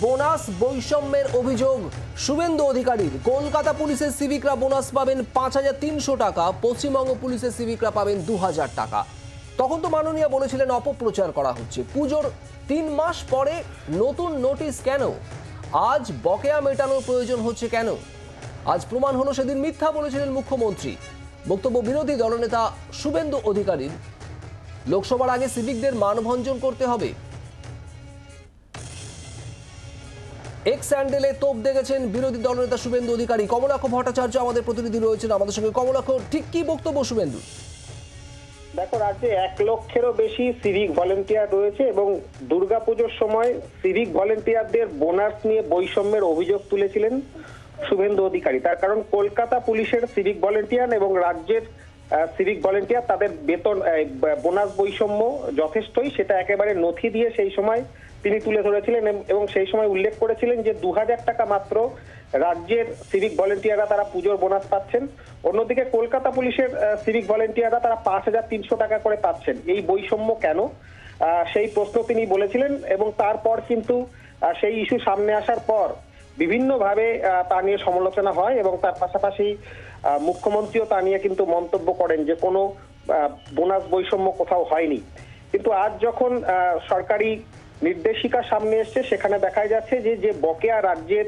Bonus বৈষম্যের অভিযোগ শুভেন্দু অধিকারীর। কলকাতা পুলিশের সিভিকরা বোনাস পাবেন ৫,৩০০ টাকা, পশ্চিমবঙ্গ পুলিশের সিভিকরা পাবেন ২,০০০ টাকা। তখন তো মাননীয় বলেছিলেন অপপ্রচার করা হচ্ছে। পুজোর ৩ মাস পরে নতুন নোটিশ কেন? আজ বকেয়া মেটানোর প্রয়োজন হচ্ছে কেন? আজ প্রমাণ হলো সেদিন মিথ্যা বলেছিলেন মুখ্যমন্ত্রী। বক্তব্য বিরোধী দলনেতা শুভেন্দু অধিকারীর। লোকসভার আগে সিভিকদের মানভঞ্জন করতে হবে। এক্স স্যান্ডেলে তোপ দেখেছেন বিরোধী দলনেতা শুভেন্দু অধিকারী। কমলাক্ষ ভট্টাচার্য আমাদের প্রতিনিধি রয়েছেন আমাদের সঙ্গে। কমলাক্ষ, ঠিক কি বক্তব্য শুভেন্দু? দেখো, রাজ্যে ১ লক্ষেরও বেশি সিভিক ভলেন্টিয়ার রয়েছে এবং দুর্গাপুজোর সময় সিভিক ভলেন্টিয়ারদের বোনাস নিয়ে বৈষম্যের অভিযোগ তুলেছিলেন শুভেন্দু অধিকারী। তার কারণ কলকাতা পুলিশের সিভিক ভলেন্টিয়ার এবং রাজ্যের সিভিক ভলেন্টিয়ার তাদের বেতন বোনাস বৈষম্য যথেষ্টই, সেটা একেবারে নথি দিয়ে সেই সময় তিনি তুলে ধরেছিলেন এবং সেই সময় উল্লেখ করেছিলেন যে ২,০০০ টাকা মাত্র রাজ্যের সিভিক ভলেন্টিয়াররা তারা পুজোর বোনাস পাচ্ছেন। অন্যদিকে কলকাতা পুলিশের সিভিক ভলেন্টিয়াররা তারা ৫,৩০০ টাকা করে পাচ্ছেন। এই বৈষম্য কেন, সেই প্রশ্ন তিনি বলেছিলেন এবং তারপর কিন্তু সেই ইস্যু সামনে আসার পর বিভিন্নভাবে তা নিয়ে সমালোচনা হয় এবং তার পাশাপাশি মুখ্যমন্ত্রীও তা নিয়ে কিন্তু মন্তব্য করেন যে কোনো বোনাস বৈষম্য কোথাও হয়নি। কিন্তু আজ যখন সরকারি নির্দেশিকা সামনে এসছে, সেখানে দেখা যাচ্ছে যে বকেয়া রাজ্যের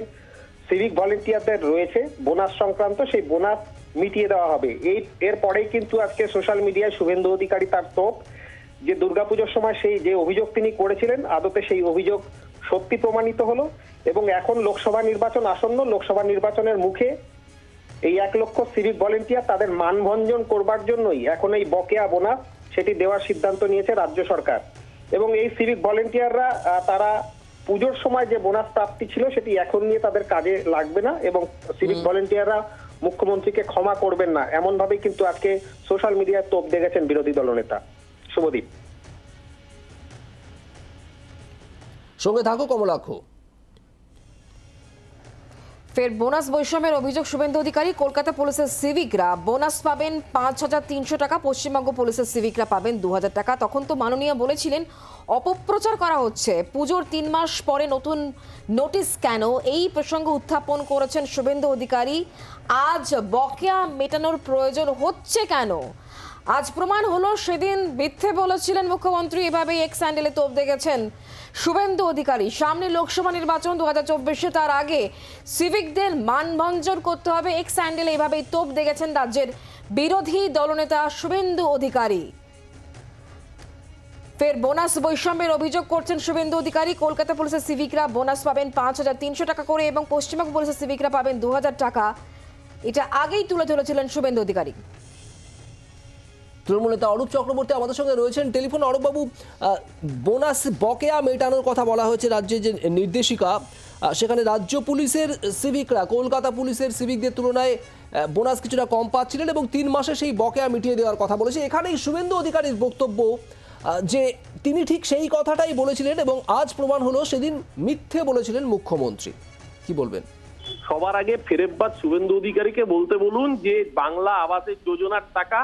সিভিক ভলেন্টিয়ারদের রয়েছে বোনাস সংক্রান্ত, সেই বোনাস মিটিয়ে দেওয়া হবে। এরপরেই কিন্তু আজকে সোশ্যাল মিডিয়ায় শুভেন্দু অধিকারী তার তোপ, যে দুর্গাপুজোর সময় সেই যে অভিযোগ তিনি করেছিলেন আদতে সেই অভিযোগ সত্যি প্রমাণিত হলো এবং এখন লোকসভা নির্বাচন আসন্ন। লোকসভা নির্বাচনের মুখে এই ১ লক্ষ সিভিক ভলেন্টিয়ার তাদের মানভঞ্জন করবার জন্যই এখন এই বকেয়া বোনাস সেটি দেওয়ার সিদ্ধান্ত নিয়েছে রাজ্য সরকার। এবং এই সিভিক ভলেন্টিয়াররা তারা পুজোর সময় যে বোনাস প্রাপ্তি ছিল সেটি এখন নিয়ে তাদের কাজে লাগবে না এবং সিভিক ভলেন্টিয়াররা মুখ্যমন্ত্রীকে ক্ষমা করবেন না, এমন ভাবেই কিন্তু আজকে সোশ্যাল মিডিয়ায় তোপ দেখেছেন বিরোধী দলনেতা। শুভদীপ, সঙ্গে থাকো কমলাক্ষ। ফের বোনাস বৈষম্যের অভিযোগ শুভেন্দু অধিকারী। কলকাতা পুলিশের সিভিকরা বোনাস পাবেন ৫,৩০০ টাকা, পশ্চিমবঙ্গ পুলিশের সিভিকরা পাবেন ২,০০০ টাকা। তখন তো মাননীয় বলেছিলেন অপপ্রচার করা হচ্ছে। পুজোর ৩ মাস পরে নতুন নোটিশ কেন, এই প্রসঙ্গ উত্থাপন করেছেন শুভেন্দু অধিকারী। আজ বকেয়া মেটানোর প্রয়োজন হচ্ছে কেন? আজ প্রমাণ হলো সেদিন মিথ্যে বলেছিলেন মুখ্যমন্ত্রী। এভাবেই এক্স স্যান্ডেলে তোপ দেখেছেন শুভেন্দু অধিকারী। সামনে লোকসভা নির্বাচন ২০২৪-এ, তার আগে সিভিকদের মানভঞ্জন করতে হবে। এক্স স্যান্ডেলে এভাবেই তোপ দেখেছেন রাজ্যের বিরোধী দলনেতা শুভেন্দু অধিকারী। ফের বোনাস বৈষম্যের অভিযোগ করছেন শুভেন্দু অধিকারী। কলকাতা পুলিশের সিভিকরা বোনাস পাবেন ৫,৩০০ টাকা করে এবং পশ্চিমবঙ্গ পুলিশের সিভিকরা পাবেন ২,০০০ টাকা। এটা আগেই তুলে ধরেছিলেন শুভেন্দু অধিকারী। তৃণমূল নেতা অরূপ চক্রবর্তী আমাদের সঙ্গে রয়েছেন টেলিফোনে। অরূপবাবু, বোনাস বকেয়া মেটানোর কথা বলা হয়েছে রাজ্যের যে নির্দেশিকা, সেখানে রাজ্য পুলিশের সিভিকরা কলকাতা পুলিশের সিভিকদের তুলনায় বোনাস কিছুটা কম পাচ্ছিলেন এবং ৩ মাসে সেই বকেয়া মিটিয়ে দেওয়ার কথা বলেছে। এখানেই শুভেন্দু অধিকারীর বক্তব্য যে তিনি ঠিক সেই কথাটাই বলেছিলেন এবং আজ প্রমাণ হলো সেদিন মিথ্যে বলেছিলেন মুখ্যমন্ত্রী। কি বলবেন? সবার আগে ফেরেববাদ শুভেন্দু অধিকারীকে বলতে বলুন যে বাংলা আবাসের যোজনার টাকা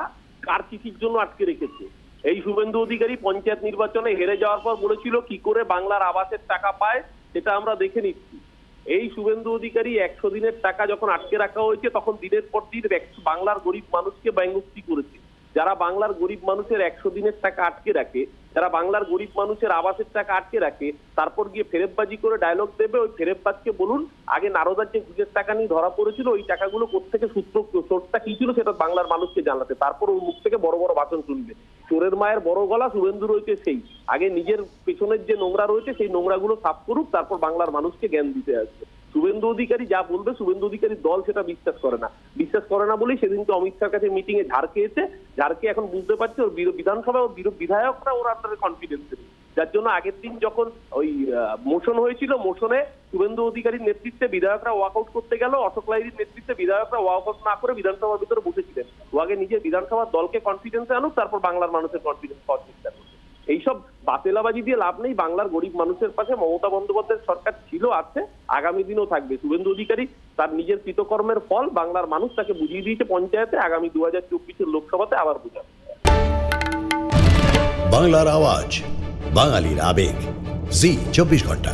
কার চিঠির জন্য আটকে রেখেছে। এই শুভেন্দু অধিকারী পঞ্চায়েত নির্বাচনে হেরে যাওয়ার পর বলেছিল কি করে বাংলার আবাসের টাকা পায় সেটা আমরা দেখে নিচ্ছি। এই শুভেন্দু অধিকারী ১০০ দিনের টাকা যখন আটকে রাখা হয়েছে তখন দিনের পর দিন বাংলার গরিব মানুষকে ব্যঙ্গোক্তি করেছে। যারা বাংলার গরিব মানুষের ১০০ দিনের টাকা আটকে রাখে, যারা বাংলার গরিব মানুষের আবাসের টাকা আটকে রাখে, তারপর গিয়ে ফেরেববাজি করে ডায়লগ দেবে। ওই ফেরেববাজকে বলুন আগে নারদার যে ঘুষের টাকা নিয়ে ধরা পড়েছিল ওই টাকাগুলো কোত্থেকে সোর্সটা কি ছিল সেটা বাংলার মানুষকে জানাতে, তারপর ওর মুখ থেকে বড় বড় ভাষণ শুনবে। চোরের মায়ের বড় গলা শুভেন্দু রয়েছে সেই। আগে নিজের পেছনের যে নোংরা রয়েছে সেই নোংরাগুলো সাফ করুক, তারপর বাংলার মানুষকে জ্ঞান দিতে আসবে। শুভেন্দু অধিকারী যা বলবে শুভেন্দু অধিকারীর দল সেটা বিশ্বাস করে না বলেই সেদিনকে অমিত শাহর কাছে মিটিং এ ঝাড় খেয়েছে। ঝাড়কে এখন বুঝতে পারছে ওর বিধানসভায় ওর বিধায়করা ওর আন্ডারে কনফিডেন্স নেই, যার জন্য আগের দিন যখন ওই মোশন হয়েছিল মোশনে শুভেন্দু অধিকারীর নেতৃত্বে বিধায়করা ওয়াকআউট করতে গেল, অশোক লাহিড়ীর নেতৃত্বে বিধায়করা ওয়াকআউট না করে বিধানসভার ভিতরে বসেছিলেন। ও আগে নিজের বিধানসভার দলকে কনফিডেন্সে আনুক, তারপর বাংলার মানুষের কনফিডেন্স পাওয়ার চেষ্টা করবে। এইসব বাতেলাবাজি দিয়ে লাভ নেই। বাংলার গরিব মানুষের পাশে মমতা বন্দ্যোপাধ্যায়ের সরকার ছিল, আছে, আগামী দিনও থাকবে। শুভেন্দু অধিকারী তার নিজের কৃতকর্মের ফল বাংলার মানুষ তাকে বুঝিয়ে দিয়েছে পঞ্চায়েতে, আগামী ২০২৪-এর লোকসভাতে আবার বুঝাবে। বাংলার আওয়াজ, বাঙালির আবেগ, জি ২৪ ঘন্টা।